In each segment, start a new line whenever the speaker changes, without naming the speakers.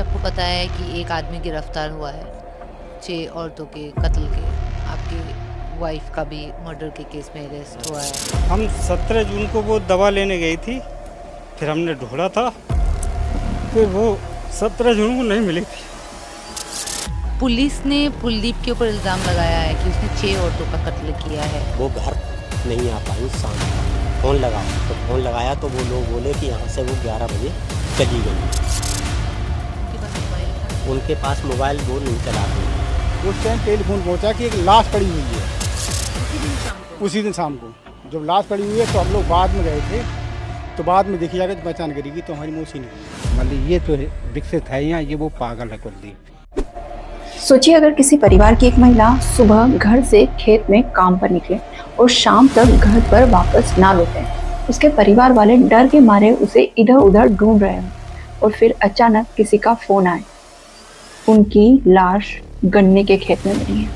सबको पता है कि एक आदमी गिरफ्तार हुआ है 6 औरतों के कत्ल के। आपकी वाइफ का भी मर्डर के केस में अरेस्ट हुआ है।
हम 17 जून को वो दवा लेने गई थी, फिर हमने ढूंढा था, फिर वो 17 जून को नहीं मिली थी।
पुलिस ने कुलदीप के ऊपर इल्ज़ाम लगाया है कि उसने 6 औरतों का कत्ल किया है।
वो घर नहीं आ पाई शाम को। फ़ोन लगाया तो फ़ोन लगाया तो वो लोग बोले कि यहाँ से वो 11 बजे चली गई। उनके पास मोबाइल वो नहीं चला रही।
उस टाइम टेलीफोन पहुंचा कि एक लाश पड़ी हुई है। उसी दिन शाम को जब लाश पड़ी हुई है तो हम लोग बाद में गए थे, तो बाद में देखी जाकर पहचान करेगी तो हमारी मौसी नहीं। मतलब ये तो विकसित है यहाँ, ये वो पागल है कुलदीप।
सोचिए अगर किसी परिवार की एक महिला सुबह घर से खेत में काम पर निकले और शाम तक घर पर वापस ना लौटे, उसके परिवार वाले डर के मारे उसे इधर उधर ढूंढ रहे हों और फिर अचानक किसी का फोन आए, उनकी लाश गन्ने के खेत में मिली है।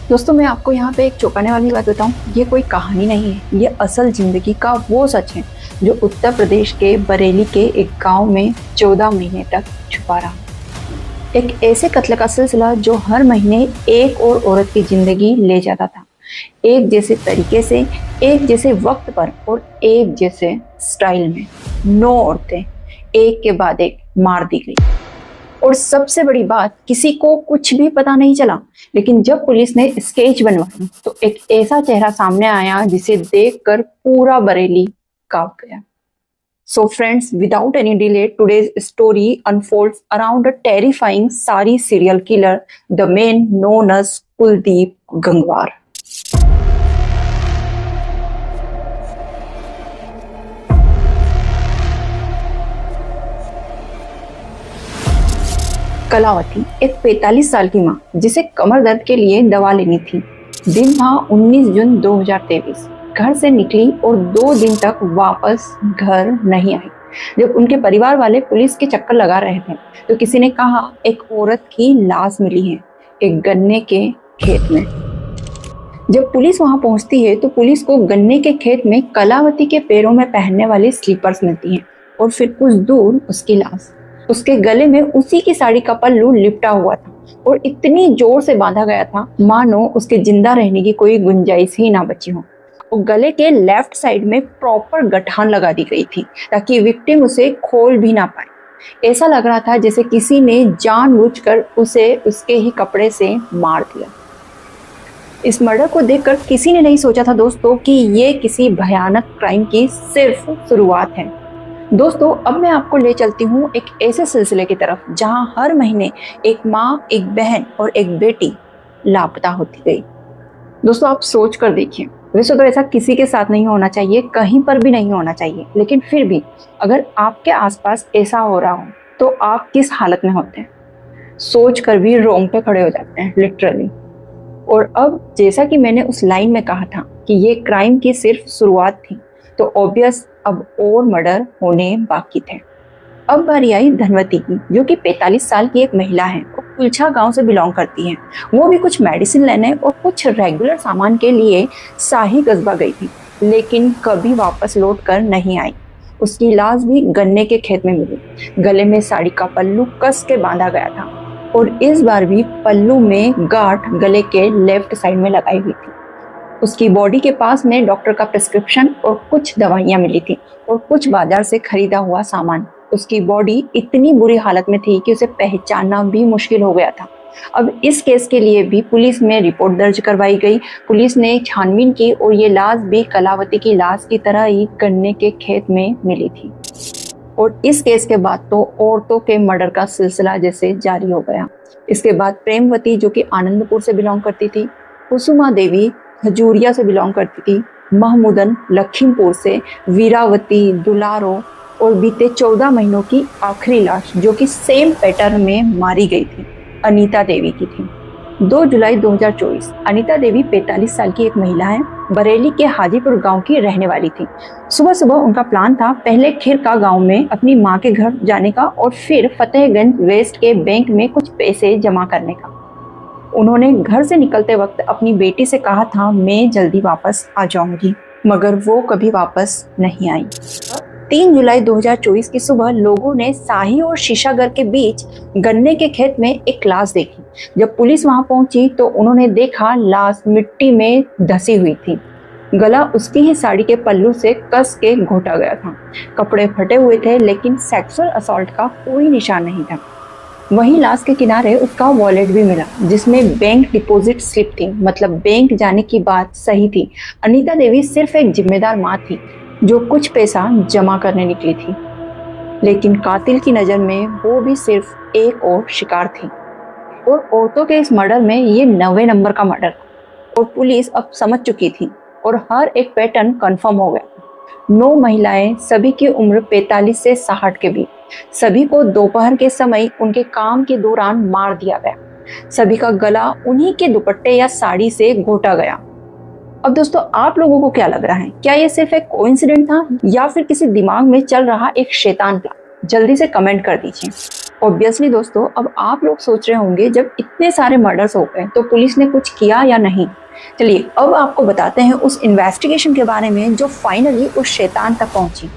दोस्तों, मैं आपको यहाँ पे एक चौंकाने वाली बात बताऊं, ये कोई कहानी नहीं है, ये असल जिंदगी का वो सच है जो उत्तर प्रदेश के बरेली के एक गांव में 14 महीने तक छुपा रहा। एक ऐसे कत्ल का सिलसिला जो हर महीने एक और औरत की जिंदगी ले जाता था, एक जैसे तरीके से, एक जैसे वक्त पर और एक जैसे स्टाइल में 9 औरतें एक के बाद एक मार दी गई। और सबसे बड़ी बात, किसी को कुछ भी पता नहीं चला, लेकिन जब पुलिस ने स्केच बनवाया तो एक ऐसा चेहरा सामने आया जिसे देखकर पूरा बरेली कांप गया। So friends, without any delay, today's story unfolds around a terrifying Sari serial killer, the man known as Kuldeep Gangwar. Kalavati एक 45 साल की मां जिसे कमर दर्द के लिए दवा लेनी थी। दिन था 19 जून 2023। घर से निकली और 2 दिन तक वापस घर नहीं आई। जब उनके परिवार वाले पुलिस के चक्कर लगा रहे थे तो किसी ने कहा एक औरत की लाश मिली है एक गन्ने के खेत में। जब पुलिस वहां पहुंचती है तो पुलिस को गन्ने के खेत में कलावती के पैरों में पहनने वाली स्लीपर्स मिलती हैं और फिर कुछ दूर उसकी लाश। उसके गले में उसी की साड़ी का पल्लू लिपटा हुआ था और इतनी जोर से बांधा गया था मानो उसके जिंदा रहने की कोई गुंजाइश ही ना बची हो। और गले के लेफ्ट साइड में प्रॉपर गठान लगा दी गई थी ताकि विक्टिम उसे खोल भी ना पाए। ऐसा लग रहा था जैसे किसी ने जानबूझकर उसे उसके ही कपड़े से मार दिया। इस मर्डर को देखकर किसी ने नहीं सोचा था दोस्तों कि ये किसी भयानक क्राइम की सिर्फ शुरुआत है। दोस्तों, अब मैं आपको ले चलती हूँ एक ऐसे सिलसिले की तरफ जहाँ हर महीने एक माँ, एक बहन और एक बेटी लापता होती गई। दोस्तों, आप सोच कर देखिए, वैसे तो ऐसा किसी के साथ नहीं होना चाहिए, कहीं पर भी नहीं होना चाहिए, लेकिन फिर भी अगर आपके आसपास ऐसा हो रहा हो तो आप किस हालत में होते हैं, सोच कर भी रोंगटे खड़े हो जाते हैं लिटरली। और अब जैसा कि मैंने उस लाइन में कहा था कि ये क्राइम की सिर्फ शुरुआत थी, तो ऑब्वियस अब और मर्डर होने बाकी थे। अब बारी आई धनवती की, जो कि 45 साल की एक महिला है और कुलछा गांव से बिलोंग करती है। वो भी कुछ मेडिसिन लेने और कुछ रेगुलर सामान के लिए शाही कस्बा गई थी, लेकिन कभी वापस लौट कर नहीं आई। उसकी लाश भी गन्ने के खेत में मिली। गले में साड़ी का पल्लू कस के बांधा गया था और इस बार भी पल्लू में गांठ गले के लेफ्ट साइड में लगाई हुई थी। उसकी बॉडी के पास में डॉक्टर का प्रिस्क्रिप्शन और कुछ दवाइयाँ मिली थी और कुछ बाजार से खरीदा हुआ सामान। उसकी बॉडी इतनी बुरी हालत में थी कि उसे पहचानना भी मुश्किल हो गया था। अब इस केस के लिए भी पुलिस में रिपोर्ट दर्ज करवाई गई। पुलिस ने छानबीन की और ये लाश भी कलावती की लाश की तरह ही गन्ने के खेत में मिली थी। और इस केस के बाद तो औरतों के मर्डर का सिलसिला जैसे जारी हो गया। इसके बाद प्रेमवती, जो कि आनंदपुर से बिलोंग करती थी, कुसुमा देवी खजूरिया से बिलोंग करती थी, महमूदन लखीमपुर से, वीरावती, दुलारो और बीते 14 महीनों की आखिरी लाश जो कि सेम पैटर्न में मारी गई थी, अनीता देवी की थी। 2 जुलाई 2024 अनीता देवी 45 साल की एक महिला है। बरेली के हाजीपुर गांव की रहने वाली थी। सुबह सुबह उनका प्लान था पहले खिरका गांव में अपनी मां के घर जाने का और फिर फतेहगंज वेस्ट के बैंक में कुछ पैसे जमा करने का। उन्होंने घर से निकलते वक्त अपनी बेटी से कहा था मैं जल्दी वापस आ जाऊंगी, मगर वो कभी वापस नहीं आई। 3 जुलाई 2024 की सुबह लोगों ने शाही और शीशागर के बीच गन्ने के खेत में एक लाश देखी। जब पुलिस वहां पहुंची तो उन्होंने देखा लाश मिट्टी में धसी हुई थी। गला उसकी ही साड़ी के पल्लू से कस के घोटा गया था। कपड़े फटे हुए थे लेकिन सेक्सुअल असॉल्ट का कोई निशान नहीं था। वहीं लाश के किनारे उसका वॉलेट भी मिला जिसमें बैंक डिपॉजिट स्लिप थी, मतलब बैंक जाने की बात सही थी। अनीता देवी सिर्फ एक जिम्मेदार माँ थी जो कुछ पैसा जमा करने निकली थी, लेकिन कातिल की नज़र में वो भी सिर्फ एक और शिकार थी। और औरतों के इस मर्डर में ये 9वें नंबर का मर्डर था और पुलिस अब समझ चुकी थी और हर एक पैटर्न कंफर्म हो गया। 9 महिलाएं, सभी की उम्र 45 से 60 के बीच। सभी को दोपहर के समय उनके काम के दौरान मार दिया गया। सभी का गला उन्हीं के दुपट्टे या साड़ी से घोटा गया। अब दोस्तों, आप लोगों को क्या लग रहा है? क्या ये सिर्फ एक कोइंसिडेंट था या फिर किसी दिमाग में चल रहा एक शैतान प्लान? जल्दी से कमेंट कर दीजिए। ऑब्वियसली दोस्तों, अब आप लोग सोच रहे होंगे जब इतने सारे मर्डर्स हो गए तो पुलिस ने कुछ किया या नहीं। चलिए अब आपको बताते हैं उस इन्वेस्टिगेशन के बारे में जो फाइनली उस शैतान तक पहुंची।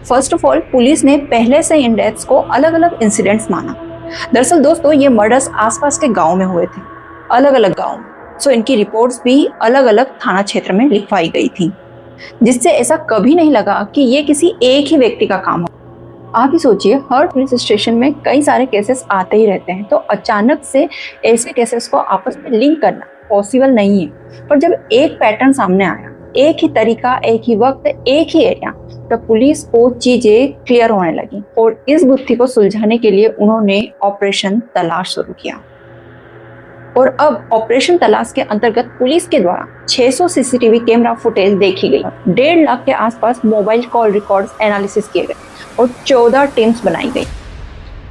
फर्स्ट ऑफ ऑल, पुलिस ने पहले से इन डेथ्स को अलग अलग इंसिडेंट्स माना। दरअसल दोस्तों, ये मर्डर्स आसपास के गांव में हुए थे, अलग अलग गांव। सो इनकी रिपोर्ट्स भी अलग अलग थाना क्षेत्र में लिखवाई गई थी, जिससे ऐसा कभी नहीं लगा कि ये किसी एक ही व्यक्ति का काम हो। आप ही सोचिए, हर पुलिस स्टेशन में कई सारे केसेस आते ही रहते हैं, तो अचानक से ऐसे केसेस को आपस में लिंक करना पॉसिबल नहीं है। पर जब एक पैटर्न सामने आया, एक ही तरीका, एक ही वक्त, एक ही एरिया, तब पुलिस को चीजें क्लियर होने लगी और इस गुत्थी को सुलझाने के लिए उन्होंने ऑपरेशन तलाश शुरू किया। और अब ऑपरेशन तलाश के अंतर्गत पुलिस के द्वारा 600 सीसीटीवी कैमरा फुटेज देखी गई, 1.5 लाख के आसपास मोबाइल कॉल रिकॉर्ड्स एनालिसिस किए गए और 14 टीम्स बनाई गई।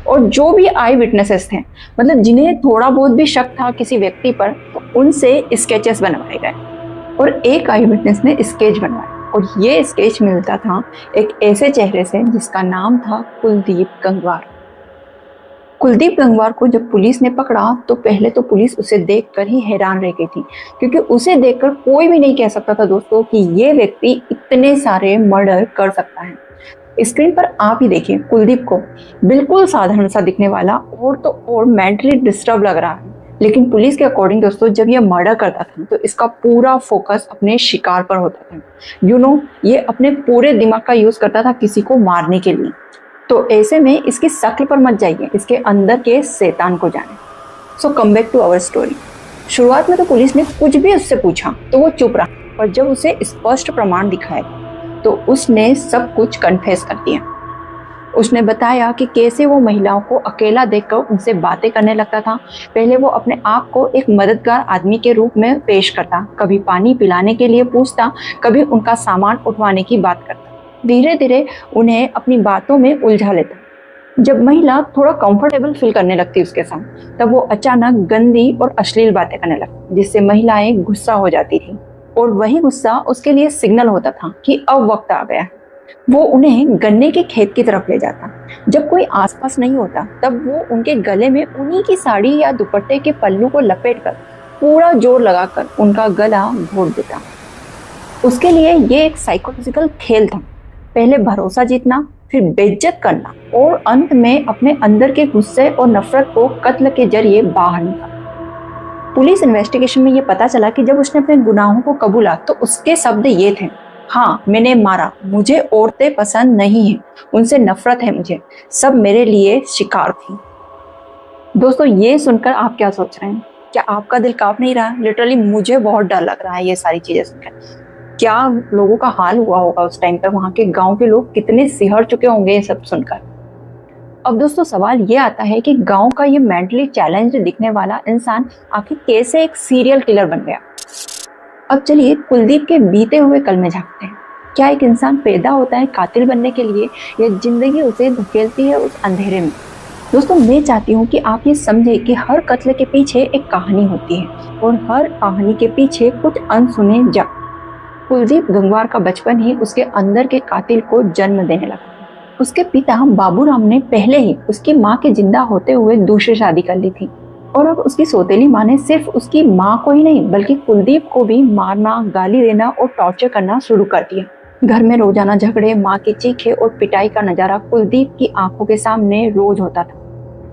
और जो भी आई विटनेसेस थे, मतलब जिन्हें थोड़ा बहुत भी शक था किसी व्यक्ति पर, तो उनसे स्केचेस बनवाए गए और एक आई विटनेस ने स्केच बनवाया और ये स्केच मिलता था एक ऐसे चेहरे से जिसका नाम था कुलदीप गंगवार। कुलदीप गंगवार को जब पुलिस ने पकड़ा तो पहले तो पुलिस उसे देखकर ही हैरान रह गई थी, क्योंकि उसे देखकर कोई भी नहीं कह सकता था दोस्तों कि ये व्यक्ति इतने सारे मर्डर कर सकता है। स्क्रीन पर आप ही देखिए, कुलदीप को बिल्कुल साधारण सा दिखने वाला और तो और मेंटली डिस्टर्ब लग रहा है, लेकिन पुलिस के अकॉर्डिंग दोस्तों जब ये मर्डर करता था तो इसका पूरा फोकस अपने शिकार पर होता था। ये अपने पूरे दिमाग का यूज करता था किसी को मारने के लिए। तो ऐसे में इसकी शक्ल पर मत जाइए, इसके अंदर के शैतान को जाने। So come back to our story. शुरुआत में तो पुलिस ने कुछ भी उससे पूछा तो वो चुप रहा, पर जब उसे स्पष्ट प्रमाण दिखाए तो उसने सब कुछ कन्फेस कर दिया। उसने बताया कि कैसे वो महिलाओं को अकेला देखकर उनसे बातें करने लगता था। पहले वो अपने आप को एक मददगार आदमी के रूप में पेश करता, कभी पानी पिलाने के लिए पूछता, कभी उनका सामान उठवाने की बात करता। धीरे धीरे उन्हें अपनी बातों में उलझा लेता। जब महिला थोड़ा कंफर्टेबल फील करने लगती उसके साथ, तब वो अचानक गंदी और अश्लील बातें करने लगती, जिससे महिलाएं गुस्सा हो जाती थी और वही गुस्सा उसके लिए सिग्नल होता था कि अब वक्त आ गया। वो उन्हें गन्ने के खेत की तरफ ले जाता। जब कोई आसपास नहीं होता तब वो उनके गले में उन्हीं की साड़ी या दुपट्टे के पल्लू को लपेटकर पूरा जोर लगाकर उनका गला घोट देता। उसके लिए ये एक साइकोलॉजिकल खेल था, पहले भरोसा जीतना, फिर बेइज्जत करना और अंत में अपने अंदर के गुस्से और नफरत को कत्ल के जरिए बाहर निकालना। पुलिस इन्वेस्टिगेशन में ये पता चला कि जब उसने अपने गुनाहों को कबूला तो उसके शब्द ये थे, हाँ मैंने मारा, मुझे औरतें पसंद नहीं है, उनसे नफरत है मुझे, सब मेरे लिए शिकार थी। दोस्तों ये सुनकर आप क्या सोच रहे हैं? क्या आपका दिल कांप नहीं रहा? लिटरली मुझे बहुत डर लग रहा है ये सारी चीजें सुनकर। क्या लोगों का हाल हुआ होगा उस टाइम पर, वहाँ के गांव के लोग कितने सिहर चुके होंगे ये सब सुनकर। अब दोस्तों सवाल ये आता है कि गांव का ये मेंटली चैलेंज दिखने वाला इंसान आखिर कैसे एक सीरियल किलर बन गया। अब चलिए कुलदीप के बीते हुए कल में झांकते हैं। क्या एक इंसान पैदा होता है कातिल बनने के लिए या जिंदगी उसे धकेलती है उस अंधेरे में? दोस्तों मैं चाहती हूँ कि आप ये समझे कि हर कत्ल के पीछे एक कहानी होती है और हर कहानी के पीछे कुछ अनसुने जख्म। कुलदीप गंगवार का बचपन ही उसके अंदर के कातिल को जन्म देने लगा। उसके पिता बाबूराम ने पहले ही उसकी माँ के जिंदा होते हुए दूसरी शादी कर ली थी और अब उसकी सौतेली माँ ने सिर्फ उसकी माँ को ही नहीं बल्कि कुलदीप को भी मारना, गाली देना और टॉर्चर करना शुरू कर दिया। घर में रोजाना झगड़े, माँ की चीखें और पिटाई का नजारा कुलदीप की आंखों के सामने रोज होता था।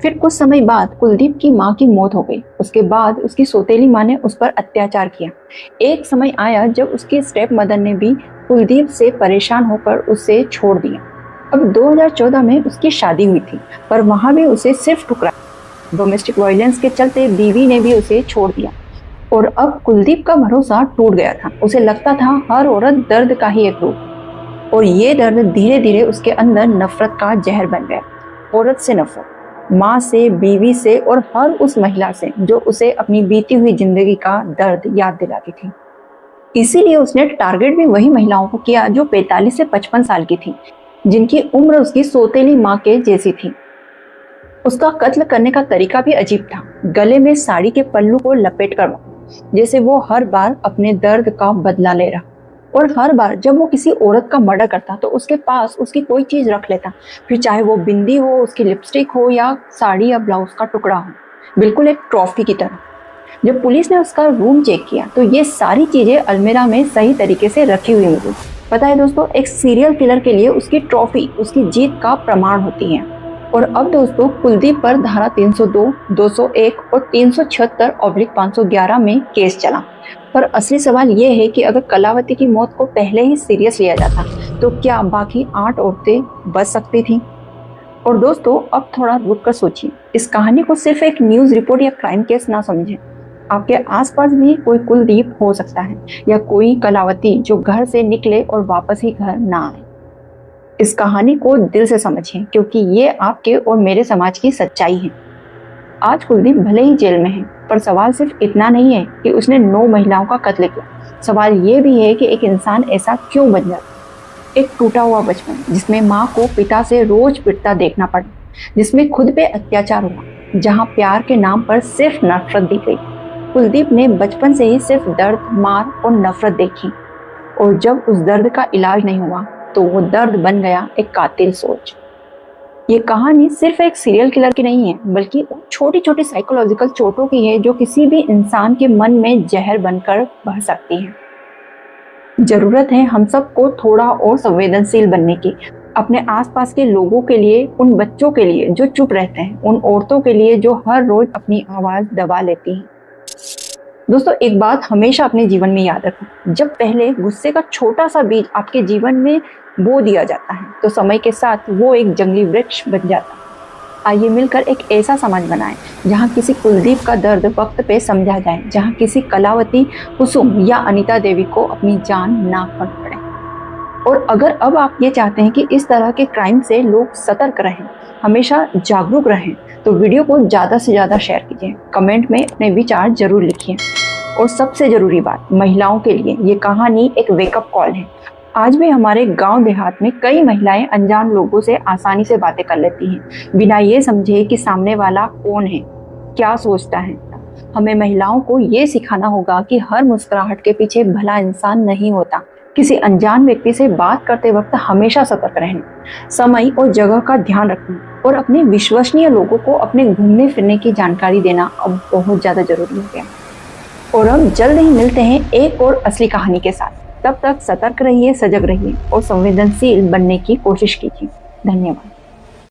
फिर कुछ समय बाद कुलदीप की माँ की मौत हो गई। उसके बाद उसकी सौतेली माँ ने उस पर अत्याचार किया। एक समय आया जब उसकी स्टेप मदर ने भी कुलदीप से परेशान होकर उसे छोड़ दिया। अब 2014 में उसकी शादी हुई थी, पर वहां भी उसे सिर्फ ठुकराया। डोमेस्टिक वायलेंस के चलते बीवी ने भी उसे छोड़ दिया और अब कुलदीप का भरोसा टूट गया था। उसे लगता था हर औरत दर्द का ही एक रूप, और ये दर्द धीरे धीरे उसके अंदर नफरत का जहर बन गया। औरत से नफरत, माँ से, बीवी से और हर उस महिला से जो उसे अपनी बीती हुई जिंदगी का दर्द याद दिलाती थी। इसीलिए उसने टारगेट भी वही महिलाओं को किया जो 45 से 55 साल की थी, जिनकी उम्र उसकी सौतेली माँ के जैसी थी। उसका कत्ल करने का तरीका भी अजीब था। गले में साड़ी के पल्लू को लपेट कर, जैसे वो हर बार अपने दर्द का बदला ले रहा। और हर बार जब वो किसी औरत का मर्डर करता तो उसके पास उसकी कोई चीज रख लेता, फिर चाहे वो बिंदी हो, उसकी लिपस्टिक हो या साड़ी या ब्लाउज का टुकड़ा हो, बिल्कुल एक ट्रॉफी की तरह। जब पुलिस ने उसका रूम चेक किया तो ये सारी चीजें अलमीरा में सही तरीके से रखी हुई मिली। पता है दोस्तों, एक सीरियल किलर के लिए उसकी ट्रॉफी उसकी जीत का प्रमाण होती है। और अब दोस्तों कुलदीप पर धारा 302, 201 और 376/511 में केस चला। पर असली सवाल ये है कि अगर कलावती की मौत को पहले ही सीरियस लिया जाता तो क्या बाकी 8 औरतें बच सकती थीं? और दोस्तों अब थोड़ा रुक कर सोचिए, इस कहानी को सिर्फ एक न्यूज़ रिपोर्ट या क्राइम केस ना समझें। आपके आसपास भी कोई कुलदीप हो सकता है या कोई कलावती जो घर से निकले और वापस ही घर ना आए। इस कहानी को दिल से समझें, क्योंकि ये आपके और मेरे समाज की सच्चाई है। आज कुलदीप भले ही जेल में है, पर सवाल सिर्फ इतना नहीं है कि उसने 9 महिलाओं का कत्ल किया। सवाल ये भी है कि एक इंसान ऐसा क्यों बन जाता। एक टूटा हुआ बचपन जिसमें माँ को पिता से रोज पिटता देखना पड़ा, जिसमें खुद पे अत्याचार हुआ, जहाँ प्यार के नाम पर सिर्फ नफरत दी गई। कुलदीप ने बचपन से ही सिर्फ दर्द, मार और नफरत देखी, और जब उस दर्द का इलाज नहीं हुआ तो वो दर्द बन गया एक कातिल सोच। ये कहानी सिर्फ एक सीरियल किलर की नहीं है, बल्कि छोटी छोटी साइकोलॉजिकल चोटों की है जो किसी भी इंसान के मन में जहर बनकर बह सकती है। जरूरत है हम सबको थोड़ा और संवेदनशील बनने की, अपने आसपास के लोगों के लिए, उन बच्चों के लिए जो चुप रहते हैं, उन औरतों के लिए जो हर रोज अपनी आवाज दबा लेती हैं। दोस्तों एक बात हमेशा अपने जीवन में याद रखें, जब पहले गुस्से का छोटा सा बीज आपके जीवन में बो दिया जाता है तो समय के साथ वो एक जंगली वृक्ष बन जाता है। आइए मिलकर एक ऐसा समाज बनाएं जहां किसी कुलदीप का दर्द वक्त पे समझा जाए, जहां किसी कलावती, कुसुम या अनीता देवी को अपनी जान ना खोनी पड़े। और अगर अब आप ये चाहते हैं कि इस तरह के क्राइम से लोग सतर्क रहें, हमेशा जागरूक रहें, तो वीडियो को ज़्यादा से ज़्यादा शेयर कीजिए, कमेंट में अपने विचार जरूर लिखिए। और सबसे ज़रूरी बात, महिलाओं के लिए ये कहानी एक वेकअप कॉल है। आज भी हमारे गांव देहात में कई महिलाएं अनजान लोगों से आसानी से बातें कर लेती हैं, बिना ये समझे कि सामने वाला कौन है, क्या सोचता है। हमें महिलाओं को ये सिखाना होगा कि हर मुस्कुराहट के पीछे भला इंसान नहीं होता। किसी अनजान व्यक्ति से बात करते वक्त हमेशा सतर्क रहना, समय और जगह का ध्यान रखना और अपने विश्वसनीय लोगों को अपने घूमने फिरने की जानकारी देना अब बहुत ज़्यादा जरूरी हो गया। और अब जल्द ही मिलते हैं एक और असली कहानी के साथ। तब तक सतर्क रहिए, सजग रहिए और संवेदनशील बनने की कोशिश कीजिए। धन्यवाद।